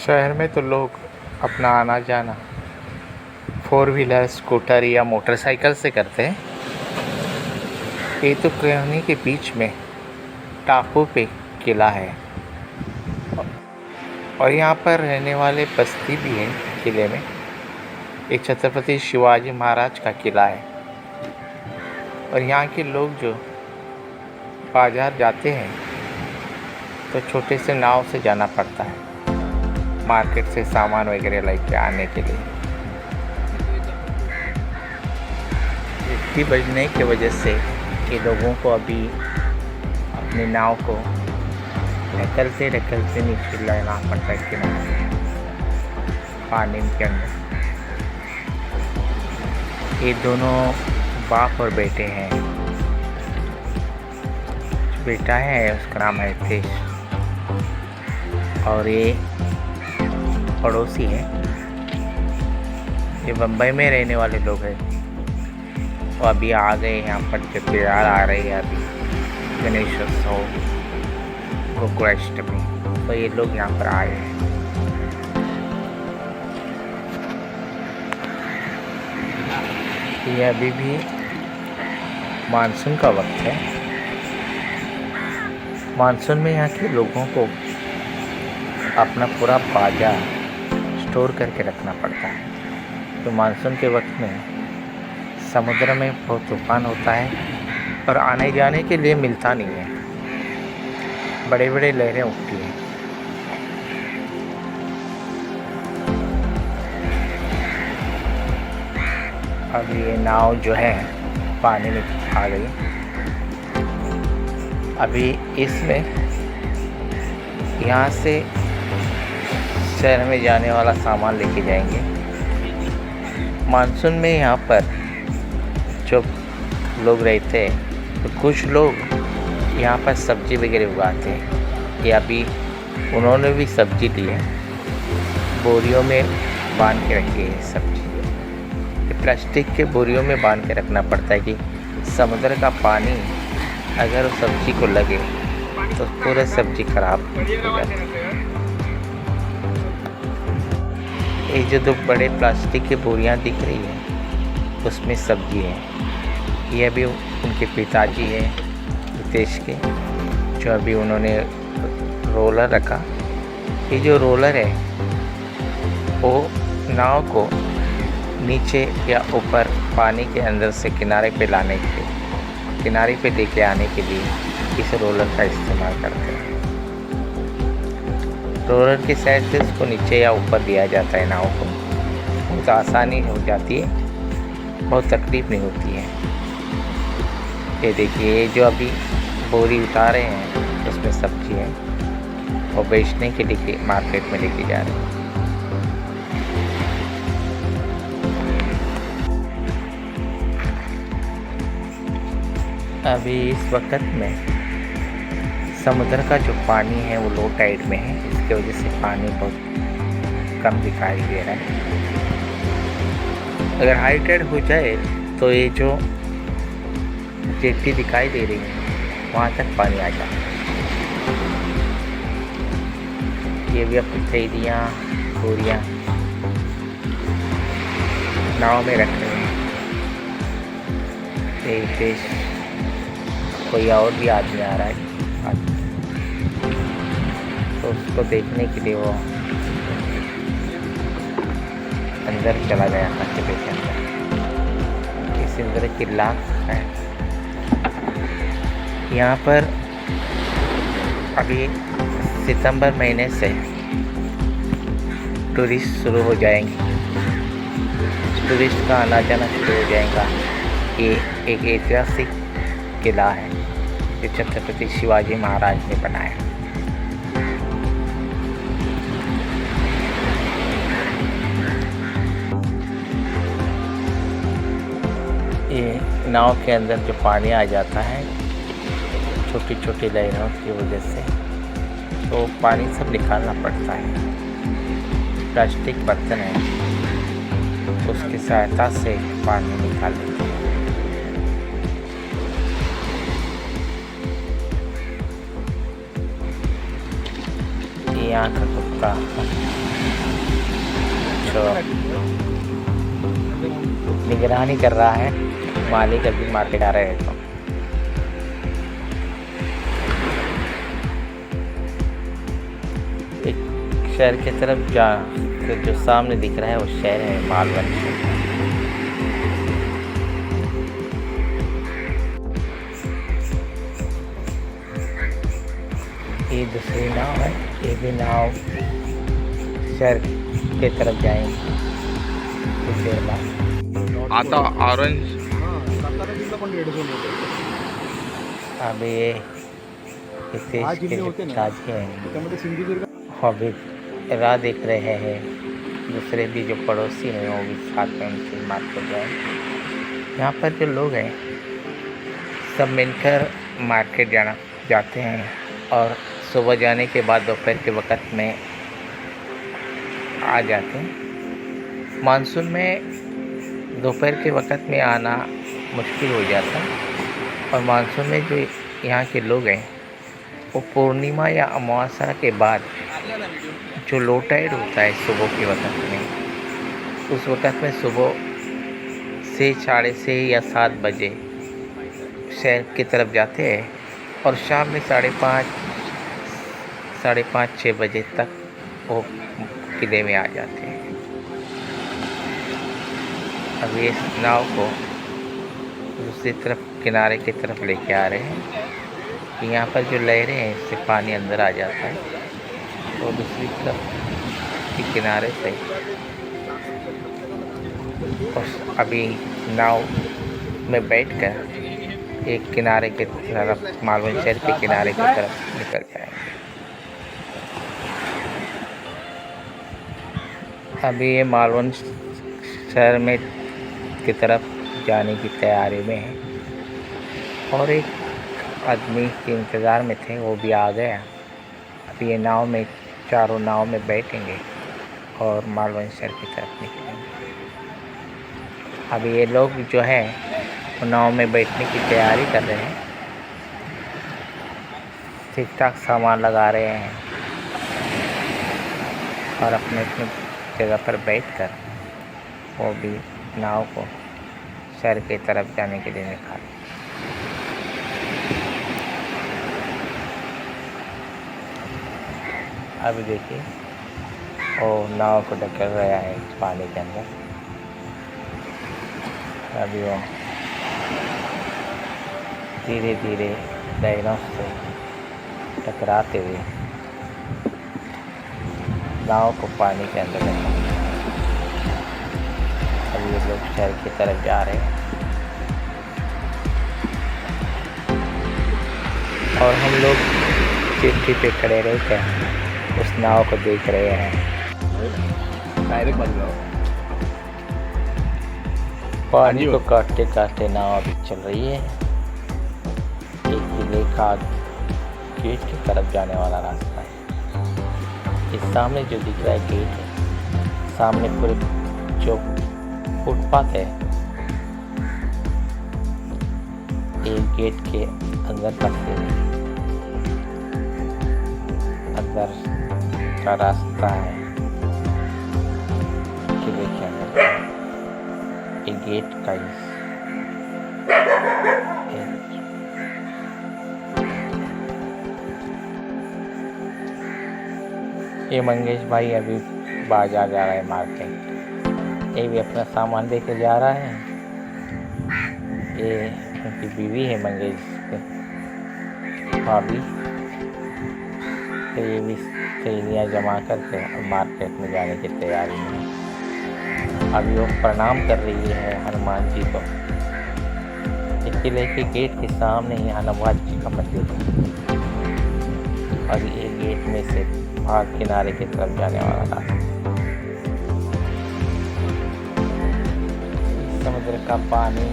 शहर में तो लोग अपना आना जाना फोर व्हीलर, स्कूटर या मोटरसाइकिल से करते हैं। ये तो कहानी के बीच में टापू पे किला है और यहाँ पर रहने वाले बस्ती भी है। किले में एक छत्रपति शिवाजी महाराज का किला है और यहाँ के लोग जो बाजार जाते हैं तो छोटे से नाव से जाना पड़ता है मार्केट से सामान वगैरह लेके आने के लिए। बिजली बजने की वजह से ये लोगों को अभी अपनी नाव को ढकलते नीचे लाना पड़ता है किनारे पानी के अंदर। ये दोनों बाप और बेटे हैं। बेटा है उसका नाम है रितेश और ये पड़ोसी है। ये मुंबई में रहने वाले लोग हैं। वो अभी आ गए यहाँ पर जब त्योहार आ रहे हैं अभी गणेशोत्सव, गोकुलाष्टमी, तो ये लोग यहाँ पर आए हैं। ये अभी भी मानसून का वक्त है। मानसून में यहाँ के लोगों को अपना पूरा बाजार स्टोर करके रखना पड़ता है। तो मानसून के वक्त में समुद्र में बहुत तूफान होता है और आने जाने के लिए मिलता नहीं है, बड़े बड़े लहरें उठती हैं। अब ये नाव जो है पानी में आ गई। अभी इसमें यहाँ से शहर में जाने वाला सामान लेके जाएंगे। मानसून में यहाँ पर जो लोग रहते हैं तो कुछ लोग यहाँ पर सब्जी वगैरह उगाते हैं। या अभी उन्होंने भी सब्जी ली है, बोरियों में बांध के रखी है सब्जी। प्लास्टिक के बोरियों में बांध के रखना पड़ता है कि समुद्र का पानी अगर उस सब्जी को लगे तो पूरा सब्जी खराब हो जाती है। ये जो दो बड़े प्लास्टिक की बोरियां दिख रही है उसमें सब्जी है। ये अभी उनके पिताजी हैं रितेश के, जो अभी उन्होंने रोलर रखा। ये जो रोलर है वो नाव को नीचे या ऊपर पानी के अंदर से किनारे पे लाने के लिए, किनारे पे लेके आने के लिए इस रोलर का इस्तेमाल करते हैं। रोलर की साइड से इसको नीचे या ऊपर दिया जाता है नाव को। बहुत आसानी हो जाती है, बहुत तकलीफ नहीं होती है। ये देखिए जो अभी बोरी उतारे हैं उसमें सब्जी है और बेचने के लिए मार्केट में लेके जा रहे हैं। अभी इस वक्त में समुद्र का जो पानी है वो लो टाइड में है, इसकी वजह से पानी बहुत कम दिखाई दे रहा है। अगर हाई टाइड हो जाए तो ये जो जेट्टी दिखाई दे रही है वहाँ तक पानी आ जाता है। ये भी अपनी थैलियाँ बोरियाँ नाव में रख रहे हैं। देश कोई और भी आदमी आ रहा है तो उसको देखने के लिए वो अंदर चला गया था किले के अंदर। इस अंदर किला है। यहाँ पर अभी सितंबर महीने से टूरिस्ट शुरू हो जाएंगे। टूरिस्ट का आना जाना शुरू हो जाएगा। ये एक ऐतिहासिक किला है जो छत्रपति शिवाजी महाराज ने बनाया। ये नाव के अंदर जो पानी आ जाता है छोटी छोटी लहरों की वजह से, तो पानी सब निकालना पड़ता है। प्लास्टिक बर्तन है उसकी सहायता से पानी निकाल लेते हैं। यहाँ का कुत्ता तो निगरानी कर रहा है मालिक, अभी मार्केट आ रहे हैं तो एक शहर की तरफ तो जो सामने दिख रहा है वो शहर है मालवंश। ये दूसरी नाव है, ये भी नाव शहर की तरफ जाएंगे कुछ देर बाद। आता ऑरेंज अभी ये इस देश के जो राजी हैं अभी राह देख रहे हैं, दूसरे भी जो पड़ोसी हैं वो भी साथ में उनसे मार्केट जाए। यहाँ पर जो लोग हैं सब मिलकर मार्केट जाते हैं और सुबह जाने के बाद दोपहर के वक़्त में आ जाते हैं। मानसून में दोपहर के वक़्त में आना मुश्किल हो जाता है और मानसून में जो यहाँ के लोग हैं वो पूर्णिमा या अमावस्या के बाद जो लो टाइड होता है सुबह के वक़्त में, उस वक़्त में सुबह से 6:30 या 7 बजे शहर की तरफ जाते हैं और शाम में 5:30 6 बजे तक वो किले में आ जाते हैं। अब ये नाव को दूसरी तरफ किनारे की तरफ लेके आ रहे हैं कि यहाँ पर जो लहरें हैं इससे पानी अंदर आ जाता है और दूसरी तरफ के किनारे से और अभी नाव में बैठकर एक किनारे की तरफ मालवंश शहर के किनारे की तरफ निकल जाएंगे। अभी ये मालवंश शहर में की तरफ जाने की तैयारी में है और एक आदमी के इंतज़ार में थे, वो भी आ गया। अभी ये नाव में चारों नाव में बैठेंगे और मालवंश शहर की तरफ निकलेंगे। अभी ये लोग जो हैं वो नाव में बैठने की तैयारी कर रहे हैं, ठीक ठाक सामान लगा रहे हैं और अपने अपने जगह पर बैठकर वो भी नाव को शहर की तरफ जाने के लिए निकाले। अभी देखिए वो नाव को धकेल रहा है पानी के अंदर। अभी वो धीरे धीरे लहरों से टकराते हुए नाव को पानी के अंदर ले। अभी ये लोग शहर की तरफ जा रहे हैं और हम लोग चिट्ठी पे खड़े रहकर उस नाव को देख रहे हैं। पानी को काटते काटते नाव अभी चल रही है। एक किले का गेट की तरफ जाने वाला रास्ता है। इस सामने जो दिख रहा है गेट है, सामने पूरे जो फुटपाथ है एक गेट के अंदर का अंदर का रास्ता है किले के अंदर एक गेट का ये मंगेश भाई अभी बाजार जा रहा है मार्केट। ये भी अपना सामान लेकर जा रहा है। ये उनकी बीवी है मंगेश भाभी, तो ये भी थैलियाँ जमा करके मार्केट में जाने की तैयारी में। अभी वो प्रणाम कर रही है हनुमान जी को। किले के गेट के सामने ही हनुमान जी का मंदिर है और ये गेट में से बाहर किनारे की तरफ जाने वाला रास्ता। समुद्र का पानी,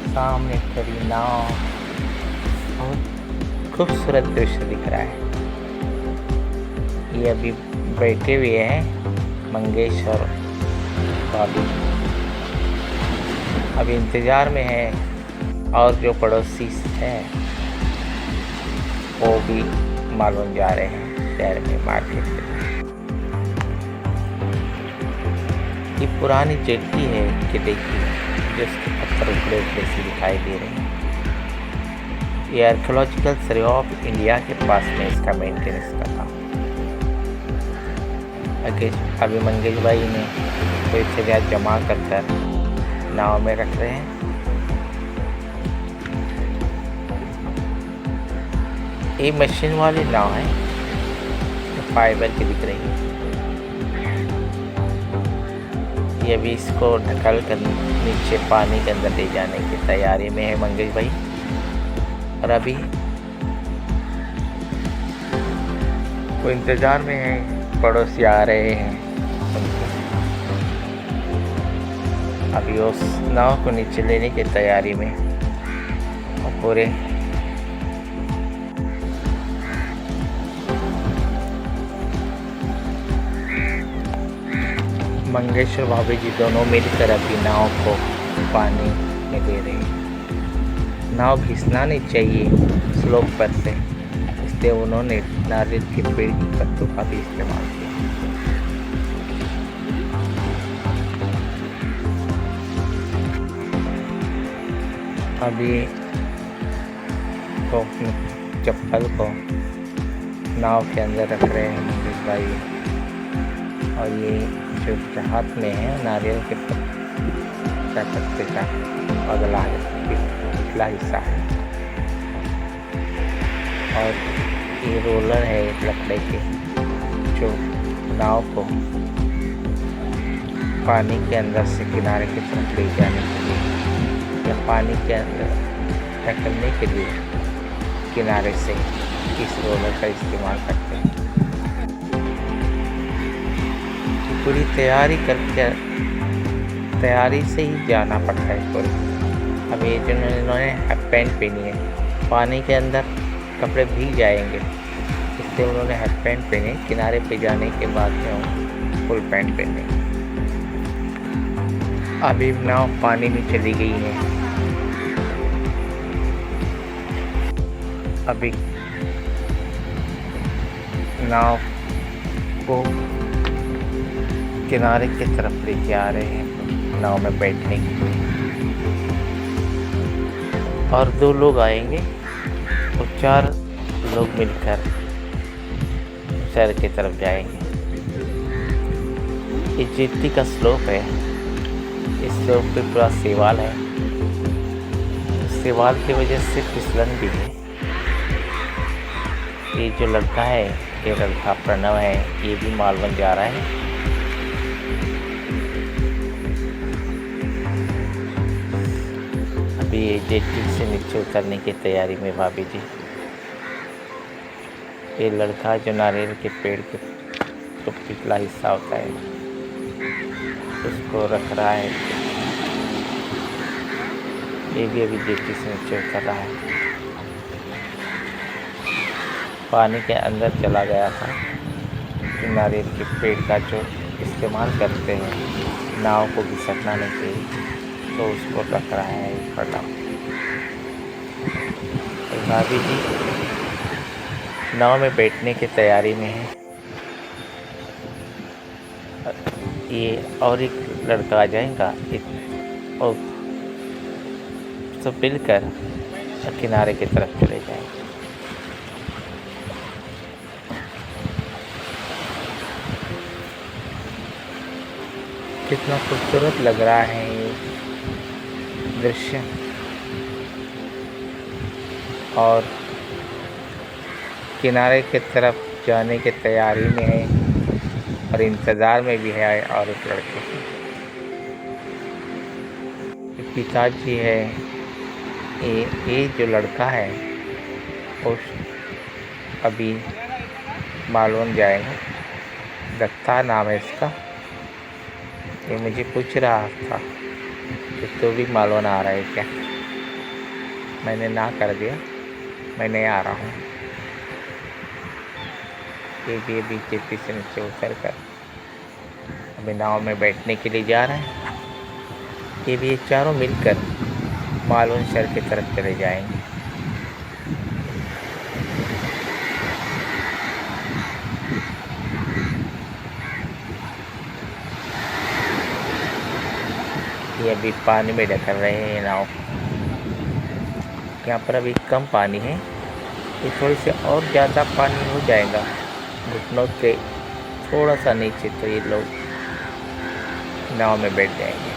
सामने खड़ी नाव, बहुत खूबसूरत दृश्य दिख रहा है। ये अभी बैठे हुए हैं मंगेश और भाभी, अभी इंतज़ार में है और जो पड़ोसी हैं वो भी मालूम जा रहे हैं शहर में मार्केट में। ये पुरानी जेट्टी है किले की, जिसके पत्थर उखड़े उखड़े से दिखाई दे रहे हैं। ये आर्कियोलॉजिकल सर्वे ऑफ इंडिया के पास में इसका मेंटेनेंस का था। अभी मंगेश भाई ने कोई सरिया जमा कर नाव में रख रहे हैं। ये मशीन वाली नाव है, फाइबर की दिख रही है। ये अभी इसको ढकल कर नीचे पानी के अंदर ले जाने की तैयारी में है मंगेश भाई। और अभी वो इंतज़ार में है, पड़ोसी आ रहे हैं उनको। अभी उस नाव को नीचे लेने की तैयारी में और पूरे मंगेश और भाभी जी दोनों मिलकर अभी नाव को पानी में दे रहे हैं। नाव घिसना नहीं चाहिए स्लोप पर से, इसलिए उन्होंने नारियल के पेड़ की पत्तों का भी इस्तेमाल किया। अभी तो अपनी चप्पल को नाव के अंदर रख रहे हैं मंगेश भाई। और ये जो हाथ में है नारियल के पत्ते का अगला पिछला हिस्सा है। और ये रोलर है लकड़ी के, जो नाव को पानी के अंदर से किनारे की तरफ ले जाने के लिए या पानी के अंदर धकेलने के लिए किनारे से इस रोलर का इस्तेमाल करते हैं। पूरी तैयारी से ही जाना पड़ता है पूरी। अब ये जिन्होंने हाफ पैंट पहनी है, पानी के अंदर कपड़े भीग जाएंगे, इसलिए उन्होंने हाफ पैंट पहने। किनारे पे जाने के बाद में फुल पैंट पहने। अभी नाव पानी में चली गई है। अभी नाव को किनारे की तरफ लेके आ रहे हैं नाव में बैठने के लिए। और 2 लोग आएंगे और 4 लोग मिलकर शहर की तरफ जाएंगे। ये जेट्टी का स्लोप है, इस स्लोप पे पूरा सेवाल है। सेवाल की वजह से फिसलन भी है। ये जो लड़का है, ये लड़का प्रणव है, ये भी मालवन जा रहा है। अभी ये जेट्टी से नीचे उतरने की तैयारी में भाभी जी। ये लड़का जो नारियल के पेड़ के तो पिछला हिस्सा होता है, उसको रख रहा है। ये भी अभी जेट्टी से नीचे उतर रहा है। पानी के अंदर चला गया था। नारियल के पेड़ का जो इस्तेमाल करते हैं नाव को घिसकना नहीं चाहिए, तो उसको रख रहा है पड़ा। भाभी जी नाव में बैठने की तैयारी में है। ये और एक लड़का आ जाएगा और सब मिलकर किनारे की तरफ चले जाएंगे। कितना खूबसूरत लग रहा है ये दृश्य। और किनारे की तरफ जाने की तैयारी में है और इंतज़ार में भी है। और एक लड़के पिताजी है। ये जो लड़का है वो अभी मालवन जाएगा। दत्ता नाम है इसका। ये मुझे पूछ रहा था कि तू भी मालवन आ रहा है क्या। मैंने ना कर दिया, मैं नहीं आ रहा हूँ। ये भी अभी जेट्टी से नीचे उतर कर अभी नाव में बैठने के लिए जा रहे हैं। ये भी चारों मिलकर मालवन शहर की तरफ चले जाएंगे। ये अभी पानी में ढकल रहे हैं नाव। यहाँ पर अभी कम पानी है, ये थोड़ी से और ज़्यादा पानी हो जाएगा घुटनों के थोड़ा सा नीचे, तो ये लोग नाव में बैठ जाएंगे।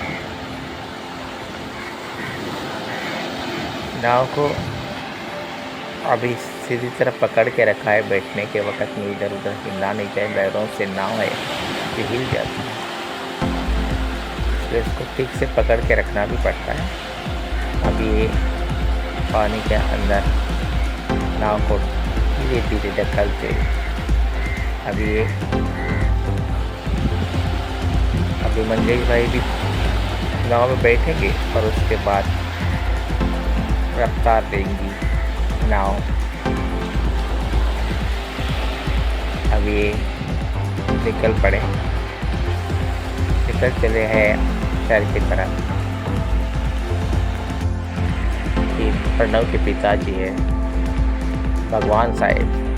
नाव को अभी सीधी तरफ पकड़ के रखा है, बैठने के वक्त में इधर उधर हिलना नहीं चाहिए, लहरों से नाव है कि हिल जाती है, तो इसको ठीक से पकड़ के रखना भी पड़ता है। अभी ये पानी के अंदर नाव को धीरे धीरे ढकलते, अभी मंगेश भाई भी नाव में बैठेंगे और उसके बाद रफ्तार देंगी नाव। अभी ये निकल चले हैं शहर की तरफ। ये प्रणव के पिताजी है, भगवान साहिब।